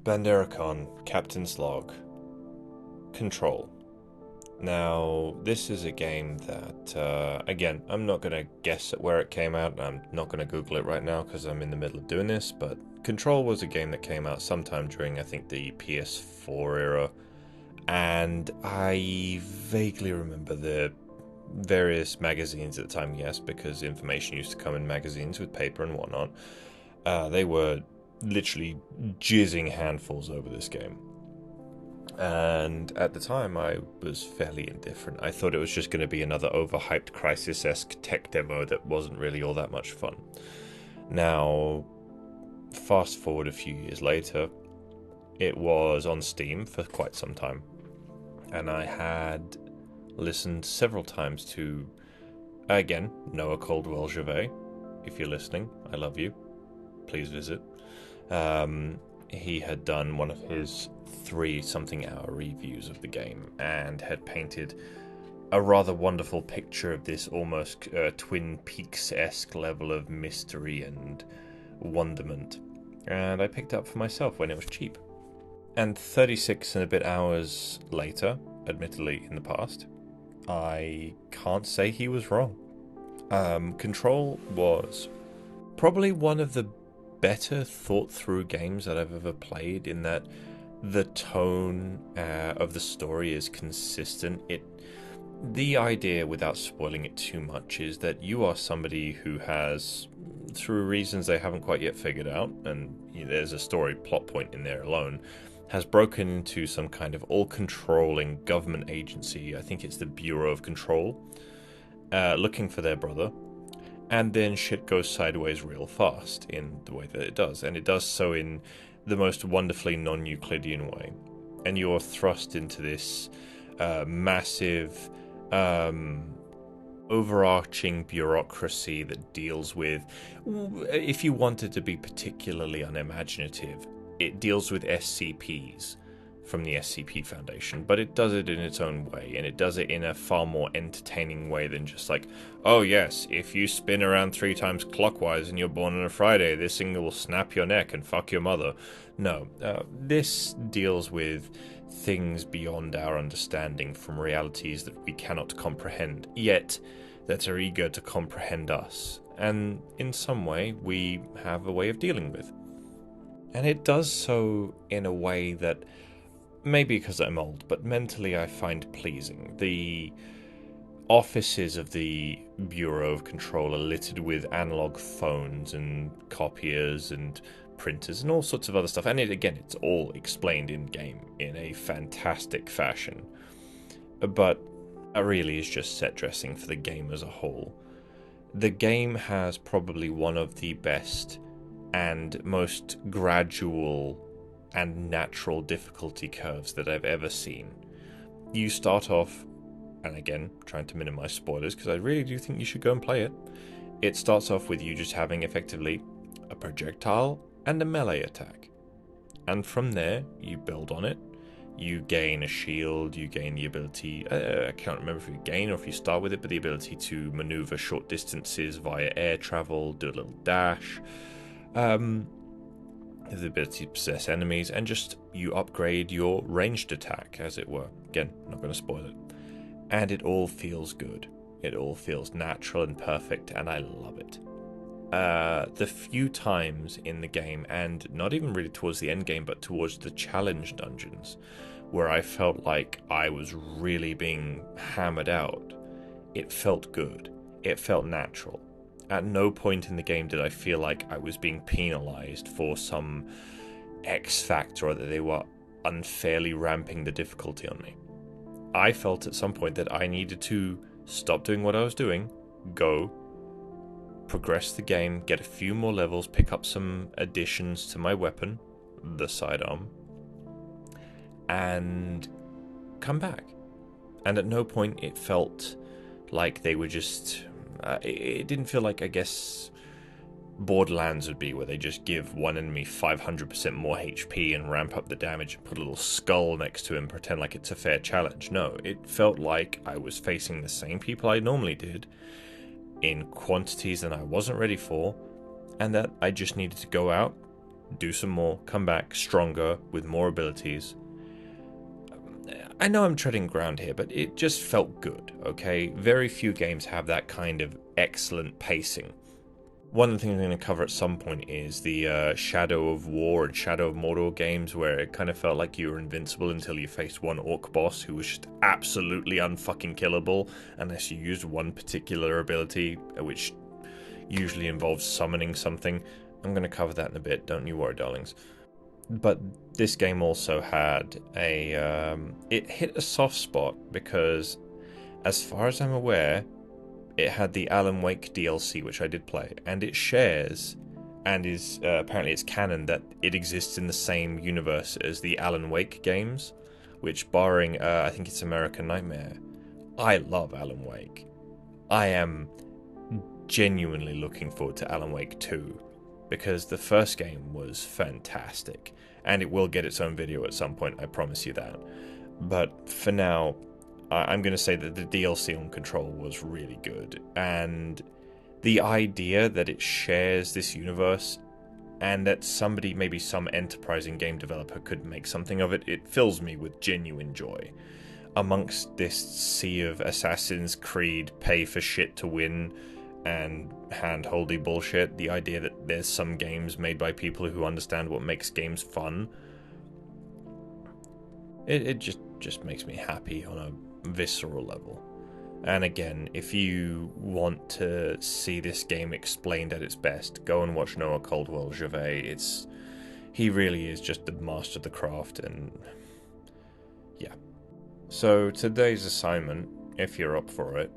Banderacon, Captain's Log, Control. Now, this is a game that, again, I'm not going to guess at where it came out. I'm not going to Google it right now because I'm in the middle of doing this, but Control was a game that came out sometime during, I think, the PS4 era, and I vaguely remember the various magazines at the time, yes, because information used to come in magazines with paper and whatnot. They were literally jizzing handfuls over this game. And at the time, I was fairly indifferent. I thought it was just going to be another overhyped Crisis-esque tech demo that wasn't really all that much fun. Now, fast forward a few years later, it was on Steam for quite some time. And I had listened several times to, again, Noah Caldwell-Gervais. If you're listening, I love you. Please visit. He had done one of his 3-something-hour reviews of the game and had painted a rather wonderful picture of this almost Twin Peaks-esque level of mystery and wonderment. And I picked it up for myself when it was cheap. And 36 and a bit hours later, admittedly in the past, I can't say he was wrong. Control was probably one of the better thought through games that I've ever played, in that the tone of the story is consistent. The idea, without spoiling it too much, is that you are somebody who has, through reasons they haven't quite yet figured out, and there's a story plot point in there alone, has broken into some kind of all-controlling government agency. I think it's the Bureau of Control, looking for their brother. And then shit goes sideways real fast in the way that it does. And it does so in the most wonderfully non-Euclidean way. And you're thrust into this massive, overarching bureaucracy that deals with, if you wanted to be particularly unimaginative, it deals with SCPs from the SCP Foundation, but it does it in its own way, and it does it in a far more entertaining way than just like, oh yes, if you spin around 3 times clockwise and you're born on a Friday, this thing will snap your neck and fuck your mother. No, this deals with things beyond our understanding, from realities that we cannot comprehend, yet that are eager to comprehend us, and in some way we have a way of dealing with. And it does so in a way that, maybe because I'm old, but mentally I find pleasing. The offices of the Bureau of Control are littered with analog phones and copiers and printers and all sorts of other stuff. And it's all explained in-game in a fantastic fashion. But that really is just set dressing for the game as a whole. The game has probably one of the best and most gradual and natural difficulty curves that I've ever seen. You start off, and again, trying to minimize spoilers because I really do think you should go and play it. It starts off with you just having effectively a projectile and a melee attack. And from there, you build on it. You gain a shield, you gain the ability, I can't remember if you gain or if you start with it, but the ability to maneuver short distances via air travel, do a little dash. The ability to possess enemies, and just you upgrade your ranged attack, as it were. Again, not going to spoil it. And it all feels good. It all feels natural and perfect, and I love it. The few times in the game, and not even really towards the end game, but towards the challenge dungeons, where I felt like I was really being hammered out, it felt good. It felt natural. At no point in the game did I feel like I was being penalized for some X factor, or that they were unfairly ramping the difficulty on me. I felt at some point that I needed to stop doing what I was doing, go, progress the game, get a few more levels, pick up some additions to my weapon, the sidearm, and come back. And at no point it felt like they were just... it didn't feel like, I guess, Borderlands would be, where they just give one enemy 500% more HP and ramp up the damage and put a little skull next to him, pretend like it's a fair challenge. No, it felt like I was facing the same people I normally did, in quantities that I wasn't ready for, and that I just needed to go out, do some more, come back stronger with more abilities. I know I'm treading ground here, but it just felt good, okay? Very few games have that kind of excellent pacing. One of the things I'm going to cover at some point is the Shadow of War and Shadow of Mordor games, where it kind of felt like you were invincible until you faced one orc boss who was just absolutely unfucking killable unless you used one particular ability, which usually involves summoning something. I'm going to cover that in a bit, don't you worry, darlings. But this game also had it hit a soft spot because, as far as I'm aware, it had the Alan Wake DLC, which I did play, and it shares, and is apparently it's canon that it exists in the same universe as the Alan Wake games, which, barring I think it's American Nightmare, I love Alan Wake. I am genuinely looking forward to Alan Wake 2, because the first game was fantastic, and it will get its own video at some point, I promise you that. But for now, I'm going to say that the DLC on Control was really good, and the idea that it shares this universe and that somebody, maybe some enterprising game developer, could make something of it, it fills me with genuine joy. Amongst this sea of Assassin's Creed pay for shit to win and hand-holdy bullshit, the idea that there's some games made by people who understand what makes games fun, it just makes me happy on a visceral level. And again, if you want to see this game explained at its best, go and watch Noah Caldwell Gervais. He really is just the master of the craft, and yeah. So today's assignment, if you're up for it,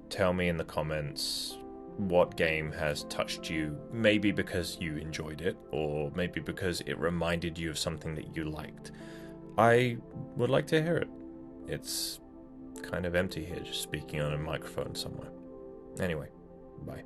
tell me in the comments what game has touched you, maybe because you enjoyed it, or maybe because it reminded you of something that you liked. I would like to hear it. It's kind of empty here, just speaking on a microphone somewhere. Anyway, bye.